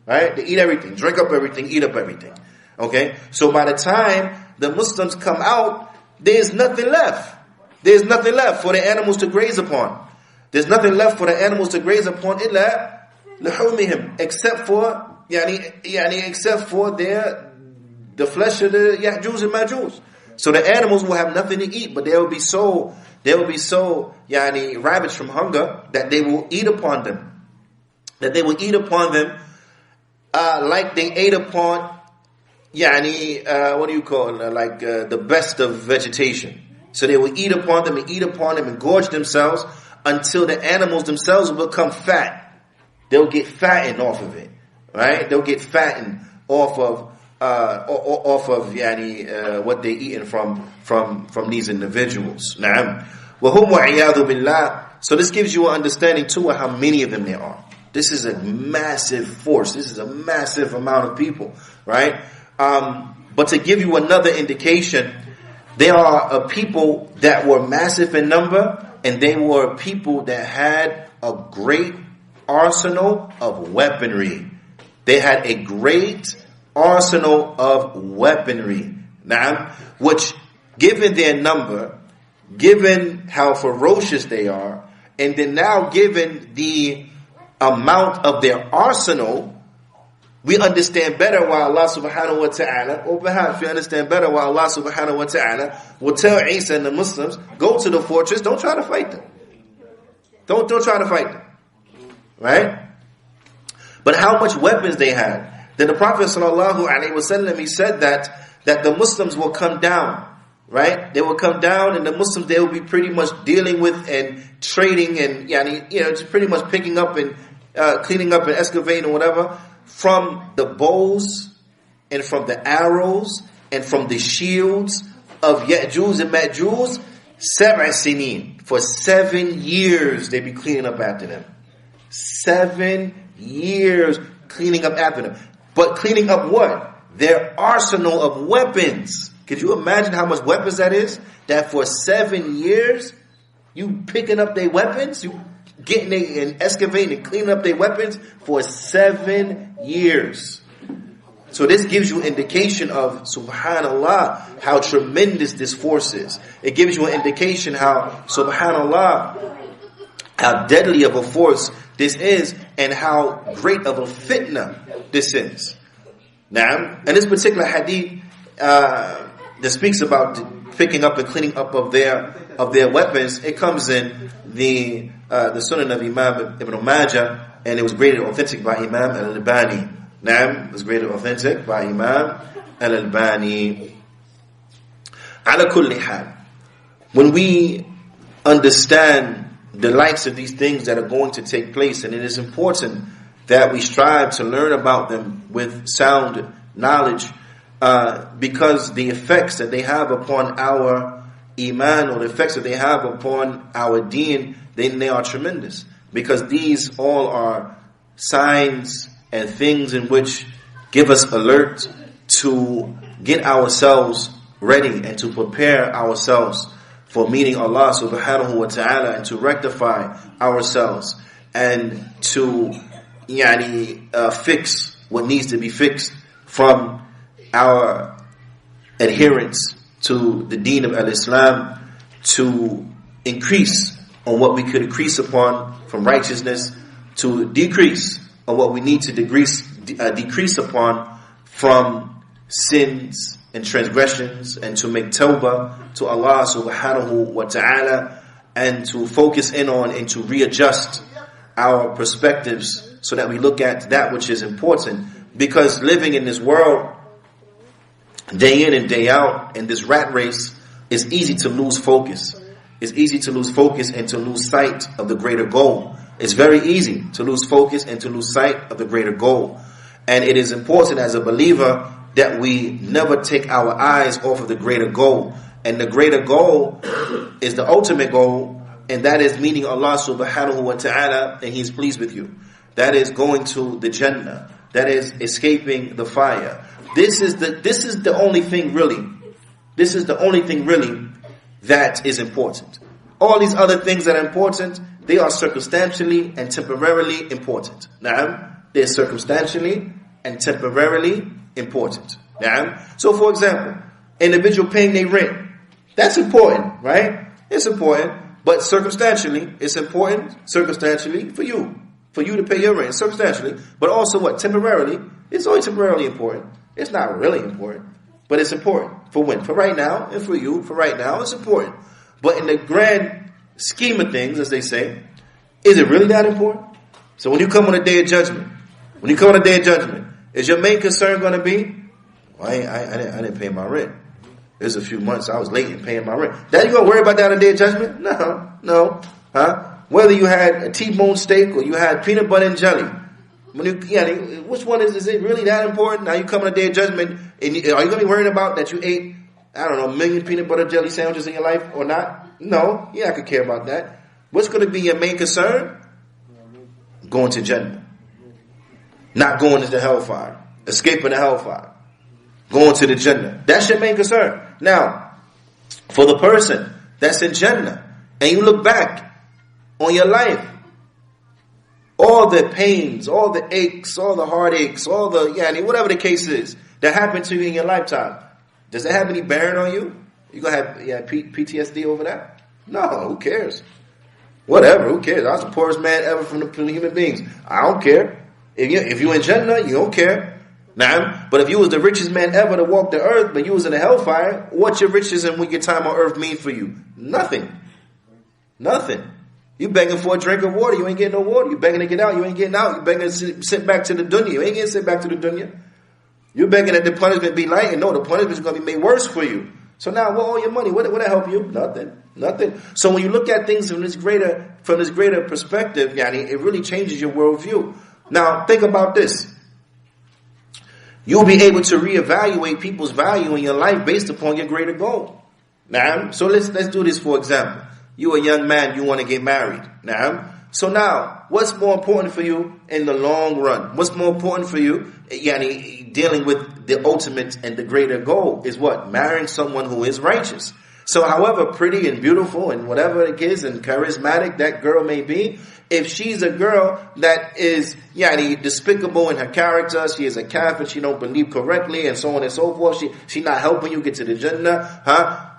right? They eat everything, drink up everything, eat up everything. Okay? So by the time the Muslims come out, there's nothing left. There's nothing left for the animals to graze upon. There's nothing left for the animals to graze upon illa lahumihim, except for the flesh of the Ya'juj and Ma'juj. So the animals will have nothing to eat, but they will be so ravaged from hunger that they will eat upon them. Like they ate upon the best of vegetation. So they will eat upon them and gorge themselves until the animals themselves will become fat. They'll get fattened off of it, right? They'll get fattened off of what they're eating from these individuals. Na'am. وَهُمْ وَعِيَاذُ بِاللَّهِ. So this gives you an understanding too of how many of them there are. This is a massive force. This is a massive amount of people, right? But to give you another indication, there are a people that were massive in number, and they were people that had a great arsenal of weaponry. They had a great arsenal of weaponry. Now, which, given their number, given how ferocious they are, and then now given the amount of their arsenal, we understand better why Allah subhanahu wa ta'ala, or perhaps we understand better why Allah subhanahu wa ta'ala will tell Isa and the Muslims, go to the fortress, don't try to fight them. Don't try to fight them. Right? But how much weapons they had. Then the Prophet sallallahu alaihi wasallam, he said that the Muslims will come down. Right? They will come down, and the Muslims, they will be pretty much dealing with and trading and, just pretty much picking up and cleaning up and excavating or whatever from the bows and from the arrows and from the shields of Ya'juj and Ma'juj, 7 sinin. For 7 years they be cleaning up after them. 7 years cleaning up after them. But cleaning up what? Their arsenal of weapons. Could you imagine how much weapons that is? That for 7 years, you picking up their weapons, you getting and excavating and cleaning up their weapons for 7 years. So this gives you indication of, subhanallah, how tremendous this force is. It gives you an indication how, subhanallah, how deadly of a force this is and how great of a fitna this is. Now, and this particular hadith that speaks about picking up and cleaning up of their weapons, it comes in the Sunan of Imam Ibn Majah, and it was graded authentic by Imam Al-Albani. Naam, it was graded authentic by Imam Al-Albani. Ala kulli hal, when we understand the likes of these things that are going to take place, and it is important that we strive to learn about them with sound knowledge, because the effects that they have upon our iman, or the effects that they have upon our deen, they are tremendous. Because these all are signs and things in which give us alert to get ourselves ready and to prepare ourselves for meeting Allah subhanahu wa ta'ala, and to rectify ourselves and to fix what needs to be fixed from our adherence to the deen of al-Islam, to increase on what we could increase upon from righteousness, to decrease on what we need to decrease upon from sins and transgressions, and to make tawbah to Allah subhanahu wa ta'ala, and to focus in on and to readjust our perspectives so that we look at that which is important. Because living in this world, day in and day out, in this rat race, it's easy to lose focus. It's easy to lose focus and to lose sight of the greater goal. It's very easy to lose focus and to lose sight of the greater goal. And it is important as a believer that we never take our eyes off of the greater goal. And the greater goal is the ultimate goal, and that is meeting Allah subhanahu wa ta'ala, and He is pleased with you. That is going to the Jannah. That is escaping the fire. This is the only thing really. This is the only thing really that is important. All these other things that are important, they are circumstantially and temporarily important. Naam, they're circumstantially and temporarily important. Naam. So, for example, individual paying their rent, that's important, right? It's important, but circumstantially, it's important circumstantially for you to pay your rent, circumstantially, but also what? Temporarily, it's only temporarily important. It's not really important, but it's important. For when? For right now, and for you, for right now, it's important. But in the grand scheme of things, as they say, is it really that important? So when you come on a day of judgment, is your main concern going to be, well, I didn't pay my rent. There's a few months I was late in paying my rent. That you going to worry about that on a day of judgment? No. Huh? Whether you had a T-bone steak or you had peanut butter and jelly, which one is it really that important? Now you come on a day of judgment, and are you going to be worried about that you ate, I don't know, 1 million peanut butter jelly sandwiches in your life or not? No, you're not going to care about that. What's going to be your main concern? Going to Jannah. Not going into the hellfire. Escaping the hellfire. Going to the Jannah. That's your main concern. Now, for the person that's in Jannah, and you look back on your life, all the pains, all the aches, all the heartaches, all the, whatever the case is that happened to you in your lifetime, does it have any bearing on you? You going to have PTSD over that? No, who cares? Whatever, who cares? I was the poorest man ever from the human beings. I don't care. If you in Jannah, you don't care. Nah, but if you was the richest man ever to walk the earth, but you was in the hellfire, what your riches and what your time on earth mean for you? Nothing. Nothing. You begging for a drink of water, you ain't getting no water. You begging to get out, you ain't getting out. You begging to sit back to the dunya, you ain't getting sit back to the dunya. You begging that the punishment be light, and no, the punishment is going to be made worse for you. So now, what all your money? What that help you? Nothing. So when you look at things from this greater perspective, Juyaanee, it really changes your worldview. Now, think about this. You'll be able to reevaluate people's value in your life based upon your greater goal. Now, so let's do this for example. You a young man, you want to get married. So now, what's more important for you in the long run? What's more important for you, Juyaanee, dealing with the ultimate and the greater goal is what? Marrying someone who is righteous. So however pretty and beautiful and whatever it is and charismatic that girl may be, if she's a girl that is, Juyaanee, despicable in her character, she is a kafir, she don't believe correctly and so on and so forth, she not helping you get to the Jannah,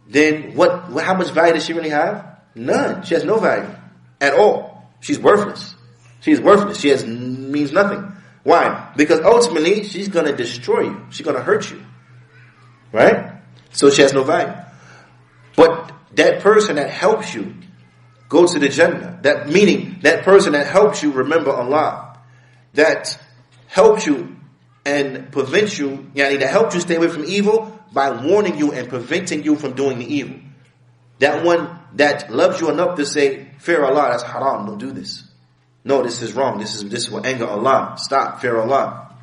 then how much value does she really have? None. She has no value at all. She's worthless. She's worthless. She means nothing. Why? Because ultimately she's going to destroy you. She's going to hurt you. Right? So she has no value. But that person that helps you go to the Jannah, that person that helps you remember Allah, that helps you and prevents you, Juyaanee, that helps you stay away from evil by warning you and preventing you from doing the evil. That one that loves you enough to say, fear Allah, that's haram, don't do this. No, this is wrong, this will anger Allah. Stop, fear Allah.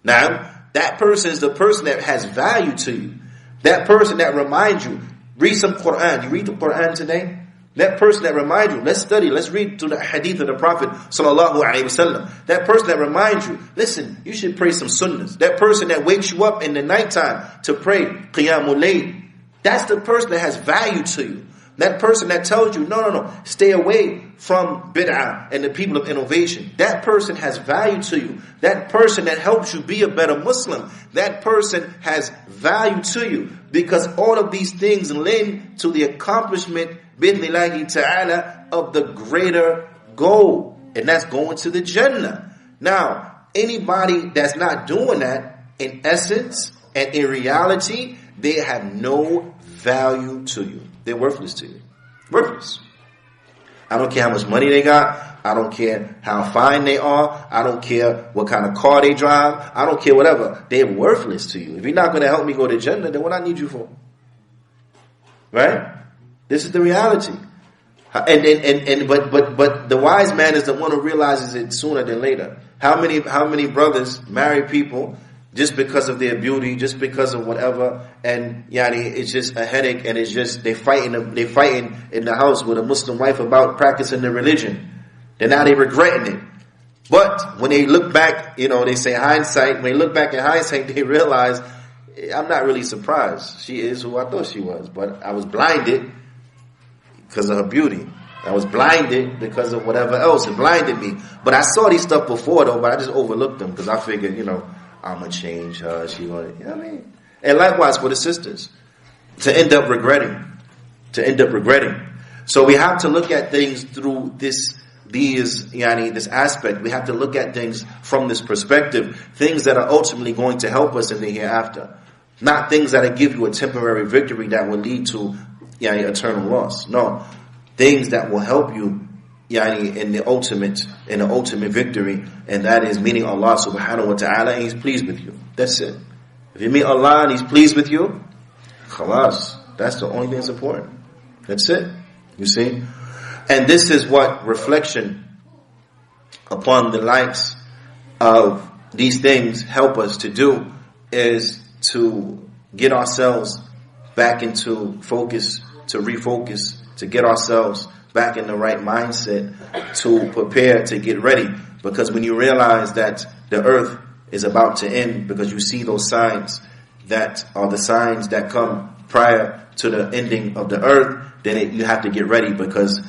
Now, that person is the person that has value to you. That person that reminds you, read some Quran. You read the Quran today? That person that reminds you, let's study, let's read through the hadith of the Prophet sallallahu alaihi wasallam. That person that reminds you, listen, you should pray some sunnahs. That person that wakes you up in the nighttime to pray qiyamul layl. That's the person that has value to you. That person that tells you, no, stay away from bid'ah and the people of innovation. That person has value to you. That person that helps you be a better Muslim. That person has value to you. Because all of these things lend to the accomplishment, bidnillahi ta'ala, of the greater goal. And that's going to the Jannah. Now, anybody that's not doing that, in essence and in reality, they have no value to you. They're worthless to you. Worthless. I don't care how much money they got. I don't care how fine they are. I don't care what kind of car they drive. I don't care whatever. They're worthless to you. If you're not going to help me go to Jannah, then what I need you for? Right? This is the reality. But the wise man is the one who realizes it sooner than later. How many brothers marry people just because of their beauty, just because of whatever, and Juyaanee, it's just a headache, and it's just they fighting in the house with a Muslim wife about practicing their religion. Then now they regretting it. But when they look back, they say hindsight. When they look back at hindsight, they realize I'm not really surprised. She is who I thought she was, but I was blinded because of her beauty. I was blinded because of whatever else. It blinded me. But I saw these stuff before though, but I just overlooked them because I figured, I'm going to change her. She going to, you know what I mean? And likewise for the sisters. To end up regretting. So we have to look at things through this aspect. We have to look at things from this perspective. Things that are ultimately going to help us in the hereafter. Not things that will give you a temporary victory that will lead to eternal loss. No. Things that will help you in the ultimate victory, and that is meeting Allah subhanahu wa ta'ala, and He's pleased with you. That's it. If you meet Allah and He's pleased with you, khalas, that's the only thing that's important. That's it. You see? And this is what reflection upon the likes of these things help us to do, is to get ourselves back into focus, to refocus, to get ourselves back in the right mindset, to prepare to get ready. Because when you realize that the earth is about to end, because you see those signs that are the signs that come prior to the ending of the earth, then you have to get ready, because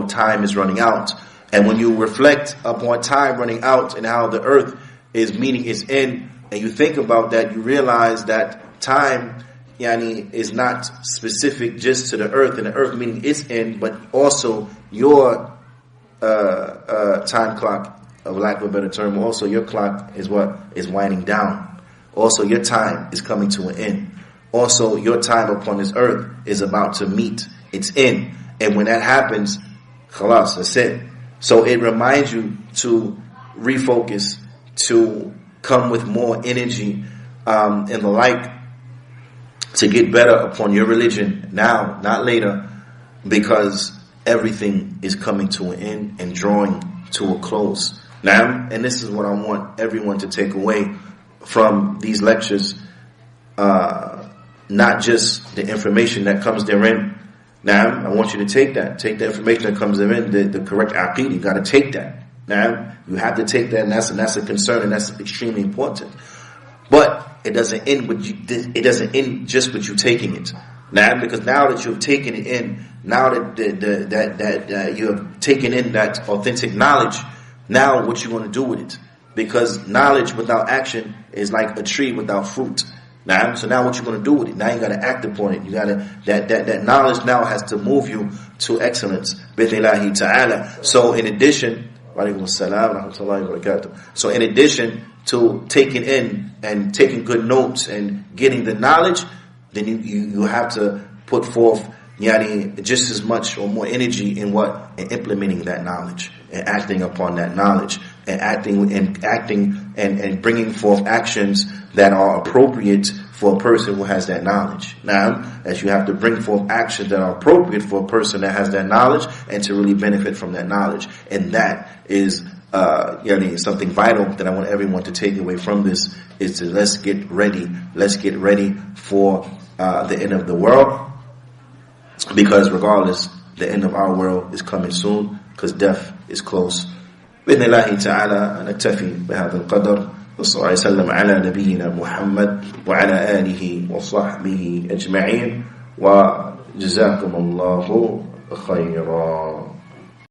time is running out. And when you reflect upon time running out and how the earth is meeting its end, and you think about that, you realize that time yani, is not specific just to the earth, and the earth meaning its end, but also your time clock, of lack of a better term. Also, your clock is what is winding down. Also, your time is coming to an end. Also, your time upon this earth is about to meet its end. And when that happens, khalas, that's it. So it reminds you to refocus, to come with more energy, and the like, to get better upon your religion now, not later, because everything is coming to an end and drawing to a close. Now, and this is what I want everyone to take away from these lectures, not just the information that comes therein. Now, I want you to take the information that comes therein, the correct aqeedah. You got to take that. Now, you have to take that, and that's a concern, and that's extremely important. But it doesn't end with you. It doesn't end just with you taking it. Now, because now that you've taken it in, now that you have taken in that authentic knowledge, now what you want to do with it? Because knowledge without action is like a tree without fruit. Now, so now what you going to do with it? Now you got to act upon it. You got to that knowledge now has to move you to excellence. Bi-idhnillahi ta'ala. So in addition, Walaikum Salaam wa rahmatullahi wa barakatuh. So in addition to taking in and taking good notes and getting the knowledge, then you have to put forth yani just as much or more energy in what? In implementing that knowledge and acting upon that knowledge and acting and bringing forth actions that are appropriate for a person who has that knowledge. Now, as you have to bring forth actions that are appropriate for a person that has that knowledge and to really benefit from that knowledge. And that is something vital that I want everyone to take away from this, is to let's get ready for the end of the world, because regardless, the end of our world is coming soon, because death is close. بإذن الله تعالى نكتفي بهذا القدر، وصلى الله وسلم على نبينا محمد وعلى آله وصحبه أجمعين، وجزاكم الله خيرا.